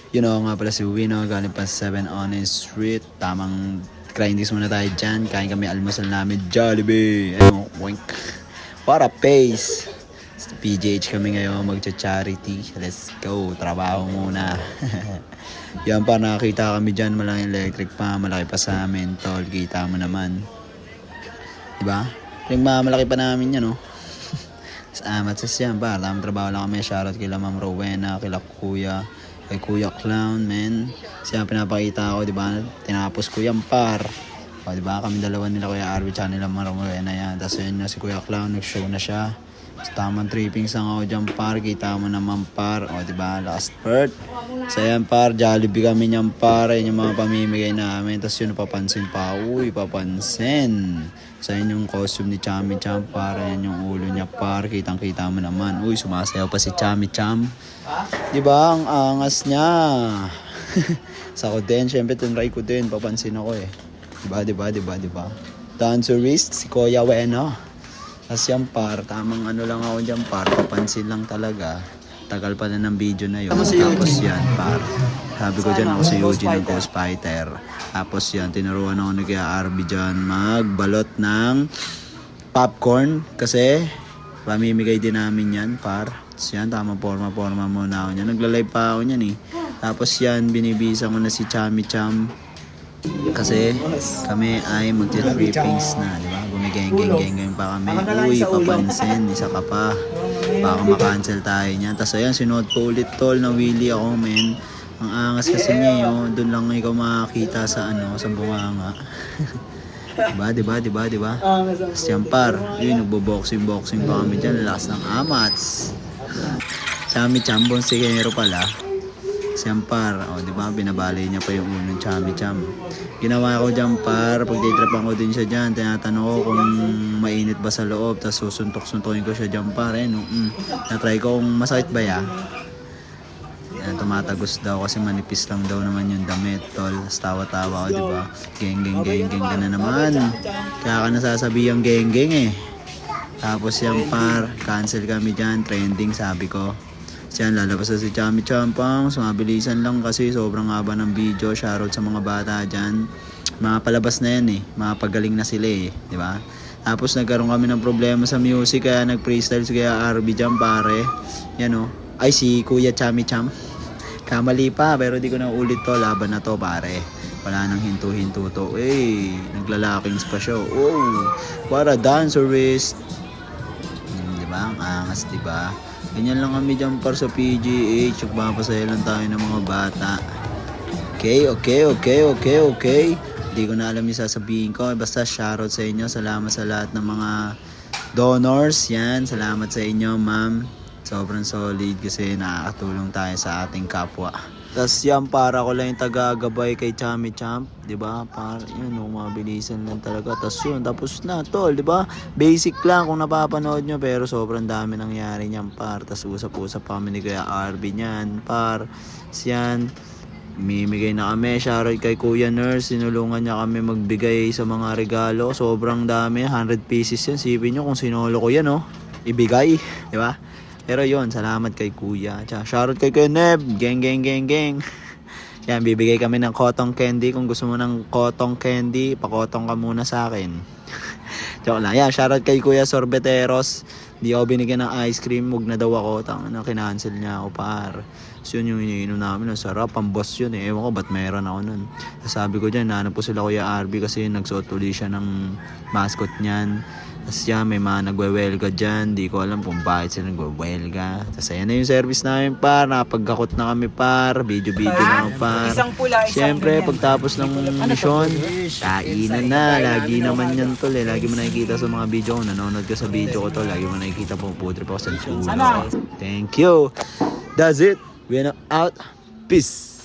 You know, nga pala si Wino, galing pa 7 Honest Street. Tamang grindings muna tayo dyan. Kain kami almusal namin, Jollibee. Ayun, wink. Para pace. Sa PGH kami ngayon, magcha-charity. Let's go, trabaho muna. Yan pa, nakakita kami dyan. Malaking electric pa, malaki pa sa amin. Tol, kita mo naman. Diba? Yung malaki pa namin yan, no? Sa amatsas yan, pa. Tamang trabaho lang kami. Shoutout kila Ma'am Rowena, kila Kuya. Kay Kuya Clown, men. Siya pinapakita ko, di ba? Tinapos ko yan, par. O, di ba? Kami dalawa nila, Kuya Arby, tsaka nila Marumure na yan. Tapos yun na si Kuya Clown, nag-show na siya. Tapos tamang trippings lang ako dyan, par. Kita mo naman, par. O, di ba? Last part. So, yan, par. Jollibee kami niyan, par. Yan yung mga pamimigay namin. Tapos yun, papansin pa. Uy, papansin. So, yun yung costume ni Chami Cham, par. Yan yung ulo niya, par. Kitang-kita mo naman. Uy, sumasayaw pa si Chami Cham. Diba? Ang angas niya. Sa ko din. Siyempre, tinry ko din. Papansin ako eh. Diba? Dancerist, si Kuya Weno. Tapos yan, par. Tamang ano lang ako dyan, par. Papansin lang talaga. Tagal pa na ng video na yun. Tapos yan, par. Sabi ko dyan ako si Eugene ng Ghost Fighter. Tapos yan, tinuruan ako ni Kuya Arby dyan magbalot ng popcorn. Kasi pamimigay din namin yan, par. Tapos yan, tamang forma muna ako niyan. Nagla-live pa ako niyan eh. Tapos yan, binibisa ko na si Chami Cham. Kasi kami ay magti-trippings na, di ba? Gumigeng-geng pa kami. Uy, papansin, isa ka pa. Baka makancel tayo niyan. Tapos ayan, sinuot ko ulit tol, nawili ako, men. Ang angas kasi niya yun. Doon lang ikaw makakita sa sa bunganga. Diba? Tapos yan par, yun, nagbo-boxing pa kami dyan. Lakas ng amats. Chami Cham, bonsigero pala. Siyang par, diba, binabali niya pa yung unang Chami Cham. Ginawa ko dyan par, pagtitripan ko din siya dyan, tinatanong ko kung mainit ba sa loob, tapos susuntok-suntokin ko siya dyan par, natry ko kung masakit ba ya. Yan, tumatagos daw kasi manipis lang daw naman yung damit, tol. Tapos tawa-tawa ko, diba, geng ka na naman. Kaya ka nasasabi yung geng eh. Tapos yan par, cancel kami dyan, trending sabi ko. Yan, lalabas na si Chami Champang. Sumabilisan lang kasi sobrang haba ng video. Shoutout sa mga bata dyan. Mga palabas na yan eh. Mga pagaling na sila eh. Diba? Tapos nagkaroon kami ng problema sa music. Kaya nag-freestyle si Kuya Arby dyan pare. Yan o. Ay si Kuya Chami Cham. Kamali pa pero di ko na ulit to. Laban na to pare. Wala nang hinto-hinto to. Naglalakings pa siya. Oh, what a dancerist. Diba? Ang angas diba? Ganyan lang kami dyan par sa PGH. Magpapasaya lang tayo ng mga bata. Okay. Hindi ko na alam yung sasabihin ko. Basta shoutout sa inyo. Salamat sa lahat ng mga donors. Yan. Salamat sa inyo, ma'am. Sobrang solid kasi nakakatulong tayo sa ating kapwa. Tapos yan, para ko lang yung taga-gabay kay Chami Champ, diba? Para yun, mabilisan lang talaga. Tapos yun, tapos na tol, diba? Basic lang kung napapanood nyo, pero sobrang dami nangyari niyan, par. Tapos usap-usap pa kami ni Kuya Arby niyan, par. Yan, mimigay na kami. Shoutout kay Kuya Nurse, sinulungan niya kami magbigay sa mga regalo. Sobrang dami, 100 pieces yan. Sipin nyo kung sinolo ko yan, ibigay, diba? Pero yun, salamat kay Kuya. Tsaka shoutout kay Kuya Neb. Geng. Yan, bibigay kami ng cotton candy. Kung gusto mo ng cotton candy, pakotong ka muna sa akin. Joke lang. Yan, shoutout kay Kuya Sorbeteros. Di ako binigyan ng ice cream. Huwag na daw ako. Kinancel niya ako par. So yun yung iniinom namin. Ang sarap. Ang boss yun eh. Ewan ko ba't mayroon ako nun. Sabi ko dyan, nahanap po sila Kuya Arby kasi nagsuot uli siya ng mascot niyan. Tapos yan, may mga nagwewelga dyan. Di ko alam kung bakit sila nagwewelga. Tapos ayan na yung service namin par. Nakapagkakot na kami par. Video na par. Siyempre, pagtapos ng mission, kainan na. Lagi naman yan tol eh. Lagi mo nakikita sa mga video ko. Nanonood ka sa video ko tol. Lagi mo nakikita po putrip ako sa chulo. Thank you. That's it. We're out. Peace.